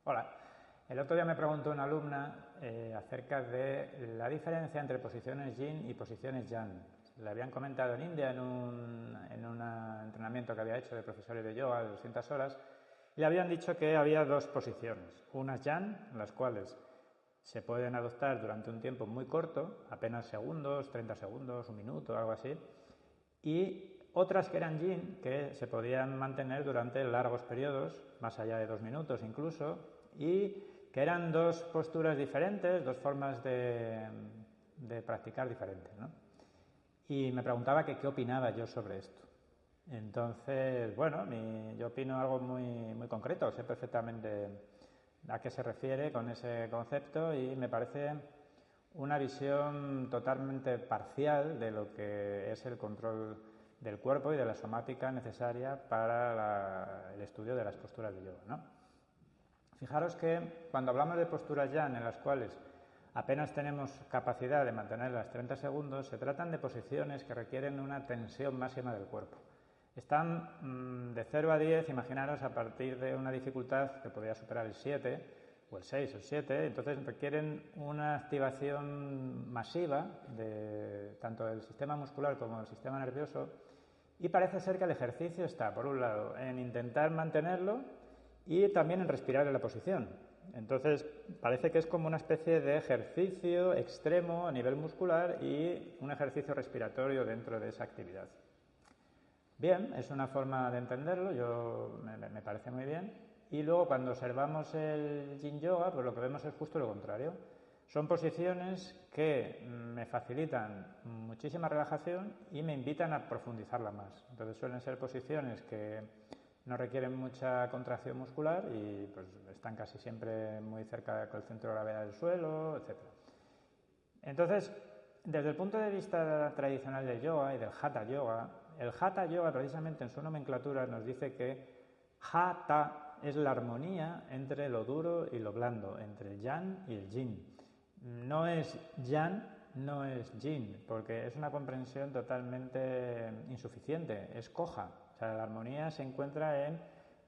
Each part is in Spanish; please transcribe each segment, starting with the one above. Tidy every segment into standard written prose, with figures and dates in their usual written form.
Hola. El otro día me preguntó una alumna acerca de la diferencia entre posiciones yin y posiciones yang. Le habían comentado en India en un entrenamiento que había hecho de profesores de yoga de 200 horas y le habían dicho que había dos posiciones. Unas yang, las cuales se pueden adoptar durante un tiempo muy corto, apenas segundos, 30 segundos, un minuto, algo así, y otras que eran yin, que se podían mantener durante largos periodos, más allá de 2 minutos incluso, y que eran dos posturas diferentes, dos formas de practicar diferentes, ¿no? Y me preguntaba que qué opinaba yo sobre esto. Entonces, bueno, yo opino algo muy concreto, sé perfectamente a qué se refiere con ese concepto y me parece una visión totalmente parcial de lo que es el control del cuerpo y de la somática necesaria para el estudio de las posturas de yoga, ¿no? Fijaros que cuando hablamos de posturas yang en las cuales apenas tenemos capacidad de mantenerlas 30 segundos, se tratan de posiciones que requieren una tensión máxima del cuerpo. Están de 0 a 10, imaginaros, a partir de una dificultad que podría superar el 7, o el 6 o el 7, entonces requieren una activación masiva tanto del sistema muscular como del sistema nervioso, y parece ser que el ejercicio está, por un lado, en intentar mantenerlo y también en respirar en la posición. Entonces, parece que es como una especie de ejercicio extremo a nivel muscular y un ejercicio respiratorio dentro de esa actividad. Bien, es una forma de entenderlo, me parece muy bien. Y luego cuando observamos el Yin Yoga, pues lo que vemos es justo lo contrario. Son posiciones que me facilitan muchísima relajación y me invitan a profundizarla más. Entonces suelen ser posiciones que no requieren mucha contracción muscular y pues están casi siempre muy cerca del centro de gravedad del suelo, etc. Entonces, desde el punto de vista tradicional del yoga y del Hatha Yoga, el Hatha Yoga precisamente en su nomenclatura nos dice que Hatha es la armonía entre lo duro y lo blando, entre el Yang y el Yin. No es Yang, no es Yin, porque es una comprensión totalmente insuficiente, es coja. O sea, la armonía se encuentra en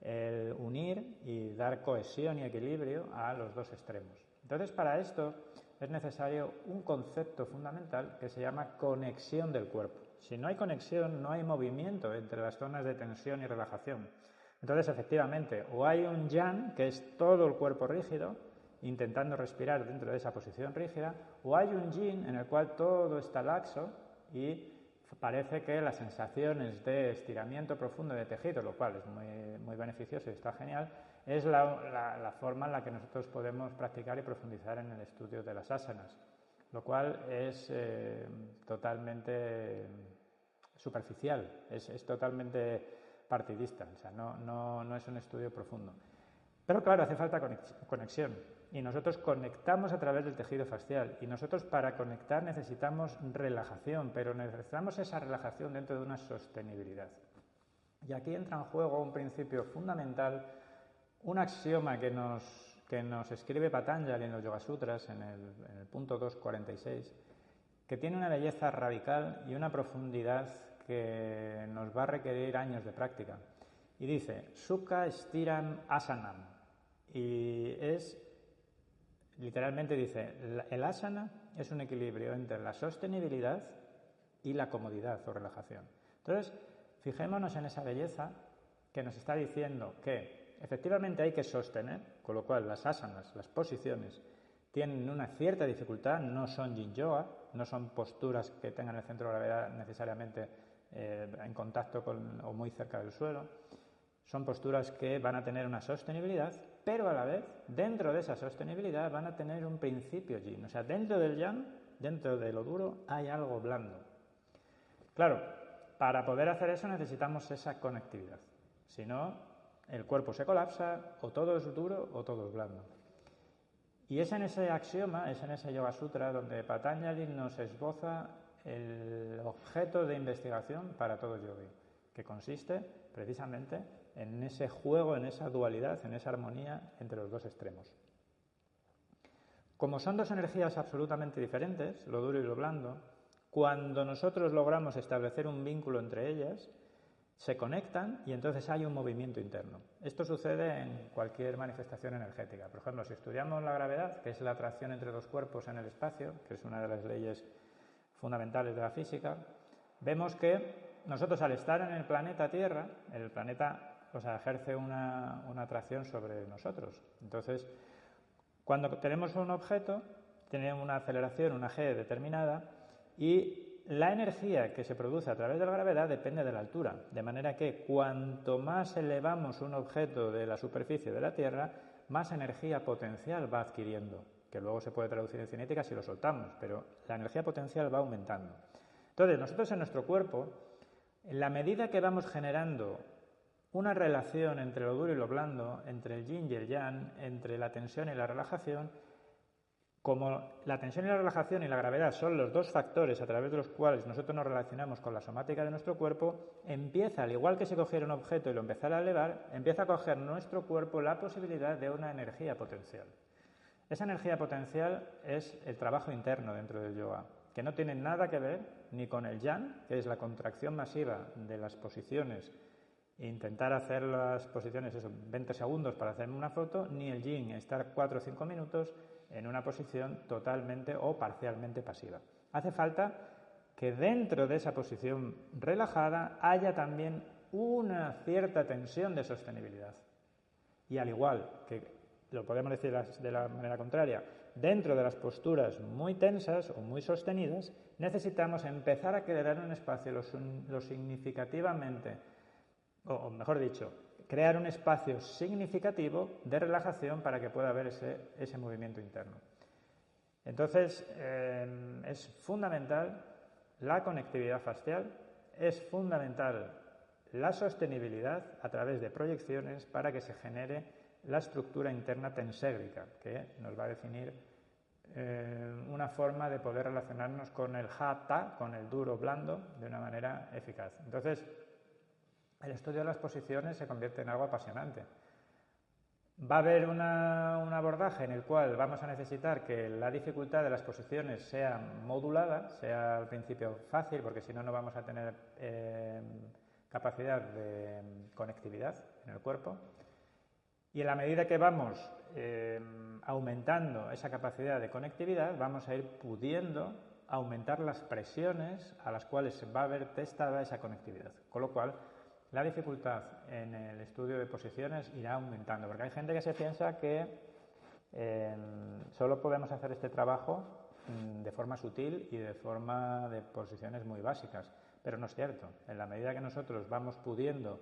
el unir y dar cohesión y equilibrio a los dos extremos. Entonces, para esto es necesario un concepto fundamental que se llama conexión del cuerpo. Si no hay conexión, no hay movimiento entre las zonas de tensión y relajación. Entonces, efectivamente, o hay un yang, que es todo el cuerpo rígido, intentando respirar dentro de esa posición rígida, o hay un yin en el cual todo está laxo y parece que las sensaciones de estiramiento profundo de tejido, lo cual es muy beneficioso y está genial, es la forma en la que nosotros podemos practicar y profundizar en el estudio de las asanas, lo cual es totalmente superficial, es totalmente partidista, o sea, no es un estudio profundo. Pero claro, hace falta conexión y nosotros conectamos a través del tejido fascial y nosotros para conectar necesitamos relajación, pero necesitamos esa relajación dentro de una sostenibilidad. Y aquí entra en juego un principio fundamental, un axioma que nos escribe Patanjali en los Yoga Sutras, en el punto 246, que tiene una belleza radical y una profundidad que nos va a requerir años de práctica. Y dice, Sukha Stiram Asanam. Y literalmente dice, el asana es un equilibrio entre la sostenibilidad y la comodidad o relajación. Entonces, fijémonos en esa belleza que nos está diciendo que efectivamente hay que sostener, con lo cual las asanas, las posiciones, tienen una cierta dificultad, no son yin yoga, no son posturas que tengan el centro de gravedad necesariamente en contacto con o muy cerca del suelo. Son posturas que van a tener una sostenibilidad, pero a la vez, dentro de esa sostenibilidad, van a tener un principio yin. O sea, dentro del yang, dentro de lo duro, hay algo blando. Claro, para poder hacer eso necesitamos esa conectividad. Si no, el cuerpo se colapsa, o todo es duro o todo es blando. Y es en ese axioma, es en ese Yoga Sutra, donde Patanjali nos esboza el objeto de investigación para todo yogi, que consiste precisamente en ese juego, en esa dualidad, en esa armonía entre los dos extremos. Como son dos energías absolutamente diferentes, lo duro y lo blando, cuando nosotros logramos establecer un vínculo entre ellas, se conectan y entonces hay un movimiento interno. Esto sucede en cualquier manifestación energética. Por ejemplo, si estudiamos la gravedad, que es la atracción entre dos cuerpos en el espacio, que es una de las leyes fundamentales de la física, vemos que nosotros, al estar en el planeta Tierra, el planeta ejerce una atracción sobre nosotros. Entonces, cuando tenemos un objeto, tiene una aceleración, una g determinada, y la energía que se produce a través de la gravedad depende de la altura, de manera que cuanto más elevamos un objeto de la superficie de la Tierra, más energía potencial va adquiriendo, que luego se puede traducir en cinética si lo soltamos, pero la energía potencial va aumentando. Entonces, nosotros en nuestro cuerpo, en la medida que vamos generando una relación entre lo duro y lo blando, entre el yin y el yang, entre la tensión y la relajación, como la tensión y la relajación y la gravedad son los dos factores a través de los cuales nosotros nos relacionamos con la somática de nuestro cuerpo, empieza, al igual que si cogiera un objeto y lo empezara a elevar, empieza a coger nuestro cuerpo la posibilidad de una energía potencial. Esa energía potencial es el trabajo interno dentro del yoga, que no tiene nada que ver ni con el yang, que es la contracción masiva de las posiciones, e intentar hacer las posiciones 20 segundos para hacerme una foto, ni el yin, estar 4 o 5 minutos en una posición totalmente o parcialmente pasiva. Hace falta que dentro de esa posición relajada haya también una cierta tensión de sostenibilidad. Y al igual que lo podemos decir de la manera contraria, dentro de las posturas muy tensas o muy sostenidas, necesitamos empezar a crear un espacio lo significativamente, o mejor dicho, crear un espacio significativo de relajación para que pueda haber ese movimiento interno. Entonces, es fundamental la conectividad fascial, es fundamental la sostenibilidad a través de proyecciones para que se genere la estructura interna tenségrica, que nos va a definir una forma de poder relacionarnos con el hatha, con el duro blando, de una manera eficaz. Entonces, el estudio de las posiciones se convierte en algo apasionante. Va a haber un abordaje en el cual vamos a necesitar que la dificultad de las posiciones sea modulada, sea al principio fácil, porque si no, no vamos a tener capacidad de conectividad en el cuerpo. Y en la medida que vamos aumentando esa capacidad de conectividad, vamos a ir pudiendo aumentar las presiones a las cuales va a ver testada esa conectividad. Con lo cual, la dificultad en el estudio de posiciones irá aumentando, porque hay gente que se piensa que solo podemos hacer este trabajo de forma sutil y de forma de posiciones muy básicas, pero no es cierto. En la medida que nosotros vamos pudiendo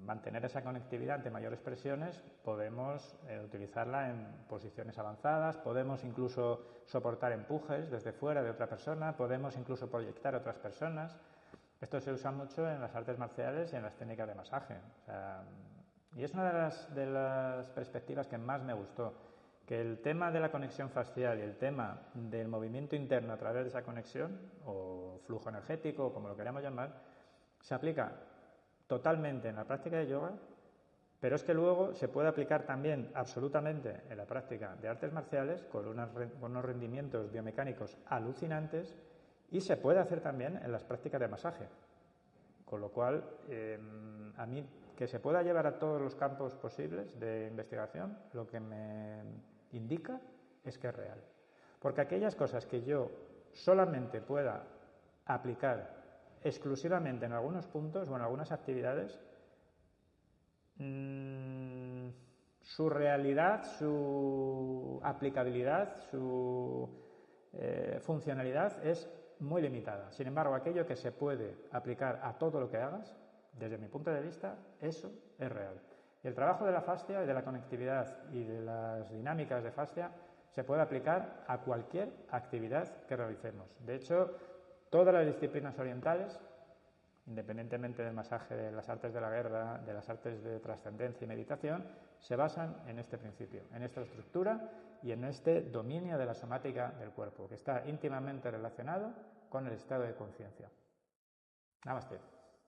mantener esa conectividad ante mayores presiones, podemos utilizarla en posiciones avanzadas, podemos incluso soportar empujes desde fuera de otra persona, podemos incluso proyectar a otras personas. Esto se usa mucho en las artes marciales y en las técnicas de masaje. Y es una de las perspectivas que más me gustó, que el tema de la conexión fascial y el tema del movimiento interno a través de esa conexión, o flujo energético, o como lo queramos llamar, se aplica totalmente en la práctica de yoga, pero es que luego se puede aplicar también absolutamente en la práctica de artes marciales con unos rendimientos biomecánicos alucinantes, y se puede hacer también en las prácticas de masaje. Con lo cual, a mí, que se pueda llevar a todos los campos posibles de investigación, lo que me indica es que es real. Porque aquellas cosas que yo solamente pueda aplicar exclusivamente en algunos puntos o en algunas actividades, su realidad, su aplicabilidad, su funcionalidad es muy limitada. Sin embargo, aquello que se puede aplicar a todo lo que hagas, desde mi punto de vista, eso es real. Y el trabajo de la fascia y de la conectividad y de las dinámicas de fascia se puede aplicar a cualquier actividad que realicemos. De hecho, todas las disciplinas orientales, independientemente del masaje, de las artes de la guerra, de las artes de trascendencia y meditación, se basan en este principio, en esta estructura y en este dominio de la somática del cuerpo, que está íntimamente relacionado con el estado de conciencia. Namaste.